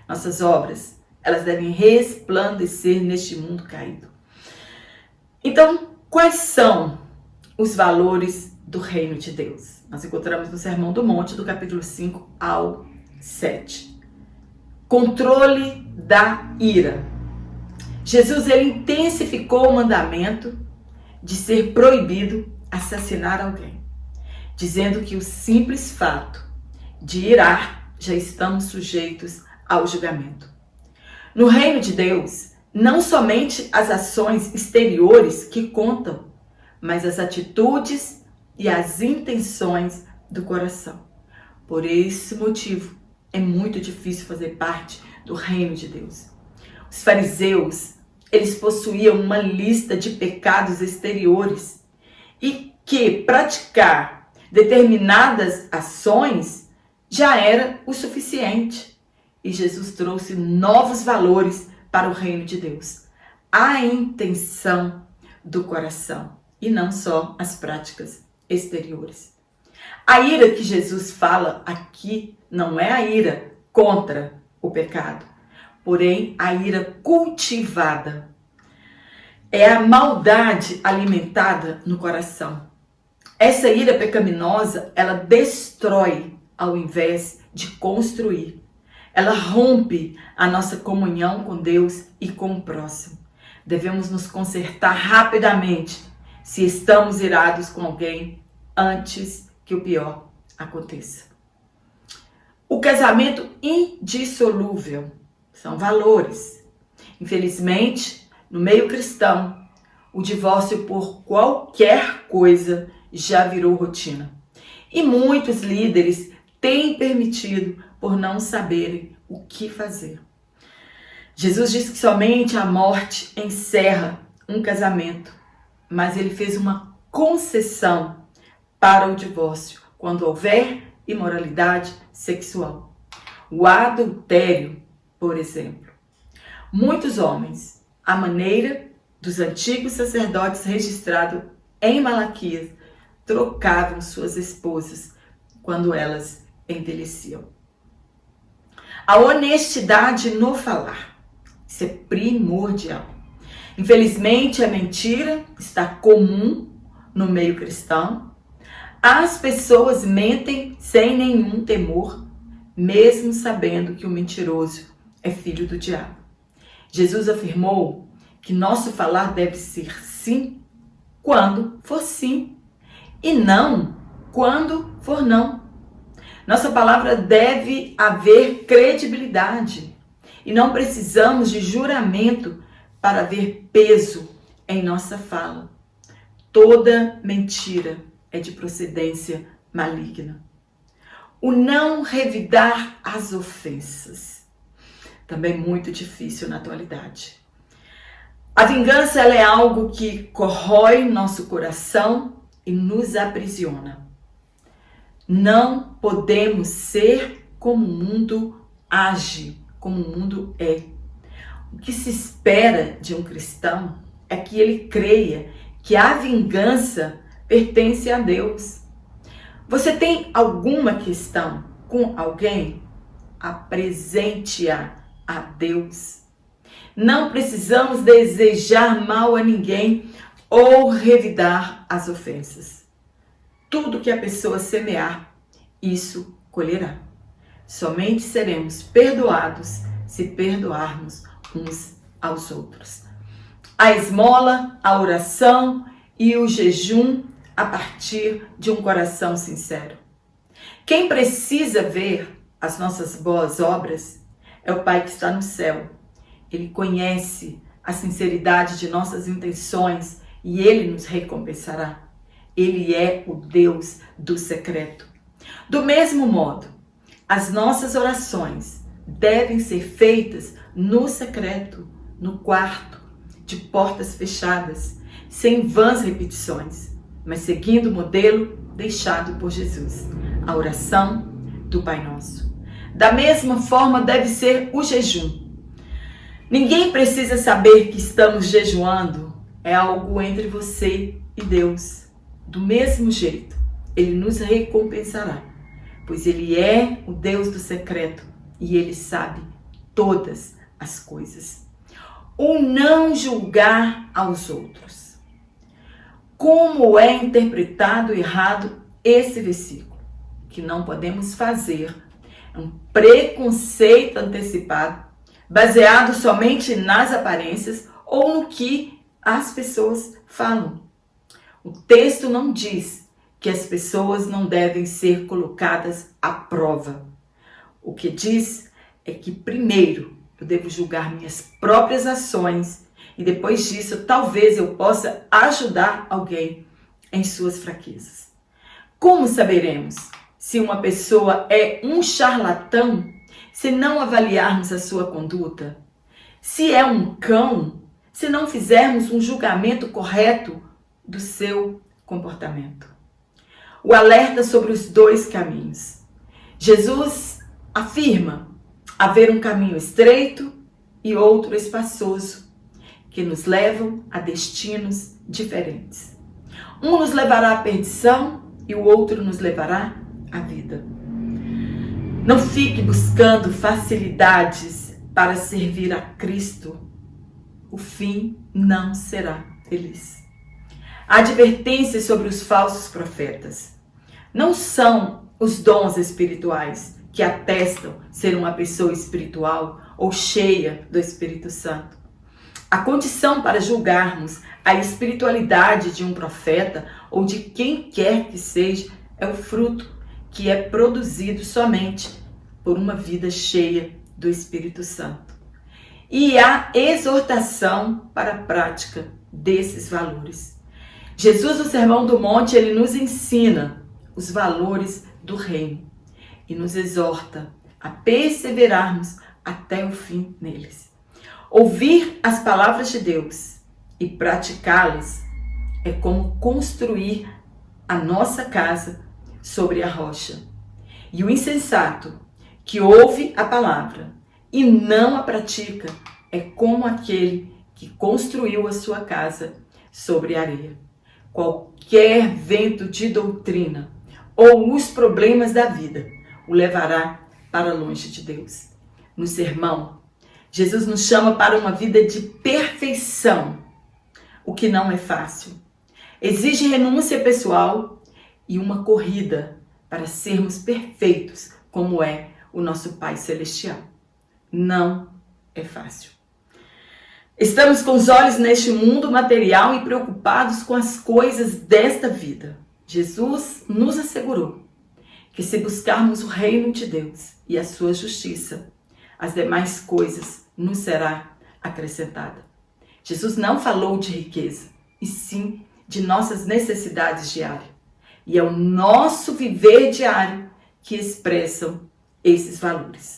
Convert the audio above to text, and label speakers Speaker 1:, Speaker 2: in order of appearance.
Speaker 1: Nossas obras, elas devem resplandecer neste mundo caído. Então, quais são os valores do reino de Deus? Nós encontramos no Sermão do Monte, do capítulo 5 ao 7. Controle da ira. Jesus, ele intensificou o mandamento de ser proibido assassinar alguém, dizendo que o simples fato de irar já estamos sujeitos ao julgamento. No reino de Deus, não somente as ações exteriores que contam, mas as atitudes e as intenções do coração. Por esse motivo, é muito difícil fazer parte do reino de Deus. Os fariseus, eles possuíam uma lista de pecados exteriores e que praticar determinadas ações já era o suficiente. E Jesus trouxe novos valores para o reino de Deus. A intenção do coração e não só as práticas exteriores. A ira que Jesus fala aqui não é a ira contra o pecado, porém a ira cultivada. É a maldade alimentada no coração. Essa ira pecaminosa, ela destrói ao invés de construir. Ela rompe a nossa comunhão com Deus e com o próximo. Devemos nos consertar rapidamente se estamos irados com alguém antes que o pior aconteça. O casamento indissolúvel são valores. Infelizmente, no meio cristão, o divórcio por qualquer coisa já virou rotina. E muitos líderes têm permitido por não saberem o que fazer. Jesus disse que somente a morte encerra um casamento, mas ele fez uma concessão para o divórcio quando houver imoralidade sexual. O adultério, por exemplo. Muitos homens, à maneira dos antigos sacerdotes registrados em Malaquias, trocavam suas esposas quando elas envelheciam. A honestidade no falar, isso é primordial. Infelizmente, a mentira está comum no meio cristão. As pessoas mentem sem nenhum temor, mesmo sabendo que o mentiroso é filho do diabo. Jesus afirmou que nosso falar deve ser sim quando for sim e não quando for não. Nossa palavra deve haver credibilidade e não precisamos de juramento para haver peso em nossa fala. Toda mentira é de procedência maligna. O não revidar as ofensas, também muito difícil na atualidade. A vingança, ela é algo que corrói nosso coração e nos aprisiona. Não podemos ser como o mundo age, como o mundo é. O que se espera de um cristão é que ele creia que a vingança pertence a Deus. Você tem alguma questão com alguém? Apresente-a a Deus. Não precisamos desejar mal a ninguém ou revidar as ofensas. Tudo que a pessoa semear, isso colherá. Somente seremos perdoados se perdoarmos uns aos outros. A esmola, a oração e o jejum a partir de um coração sincero. Quem precisa ver as nossas boas obras é o Pai que está no céu. Ele conhece a sinceridade de nossas intenções e Ele nos recompensará. Ele é o Deus do secreto. Do mesmo modo, as nossas orações devem ser feitas no secreto, no quarto, de portas fechadas, sem vãs repetições, mas seguindo o modelo deixado por Jesus, a oração do Pai Nosso. Da mesma forma deve ser o jejum. Ninguém precisa saber que estamos jejuando, é algo entre você e Deus. Do mesmo jeito, Ele nos recompensará, pois Ele é o Deus do secreto e Ele sabe todas as coisas. O não julgar aos outros. Como é interpretado errado esse versículo? Que não podemos fazer um preconceito antecipado, baseado somente nas aparências ou no que as pessoas falam. O texto não diz que as pessoas não devem ser colocadas à prova. O que diz é que primeiro eu devo julgar minhas próprias ações e depois disso talvez eu possa ajudar alguém em suas fraquezas. Como saberemos se uma pessoa é um charlatão se não avaliarmos a sua conduta? Se é um cão, se não fizermos um julgamento correto do seu comportamento? O alerta sobre os dois caminhos. Jesus afirma haver um caminho estreito e outro espaçoso, que nos levam a destinos diferentes. Um nos levará à perdição e o outro nos levará à vida. Não fique buscando facilidades para servir a Cristo. O fim não será feliz. Advertências sobre os falsos profetas. Não são os dons espirituais que atestam ser uma pessoa espiritual ou cheia do Espírito Santo. A condição para julgarmos a espiritualidade de um profeta ou de quem quer que seja é o fruto que é produzido somente por uma vida cheia do Espírito Santo. E a exortação para a prática desses valores. Jesus, no Sermão do Monte, ele nos ensina os valores do reino e nos exorta a perseverarmos até o fim neles. Ouvir as palavras de Deus e praticá-las é como construir a nossa casa sobre a rocha. E o insensato que ouve a palavra e não a pratica é como aquele que construiu a sua casa sobre a areia. Qualquer vento de doutrina ou os problemas da vida o levará para longe de Deus. No sermão, Jesus nos chama para uma vida de perfeição, o que não é fácil. Exige renúncia pessoal e uma corrida para sermos perfeitos, como é o nosso Pai Celestial. Não é fácil. Estamos com os olhos neste mundo material e preocupados com as coisas desta vida. Jesus nos assegurou que se buscarmos o reino de Deus e a sua justiça, as demais coisas nos será acrescentada. Jesus não falou de riqueza, e sim de nossas necessidades diárias. E é o nosso viver diário que expressam esses valores.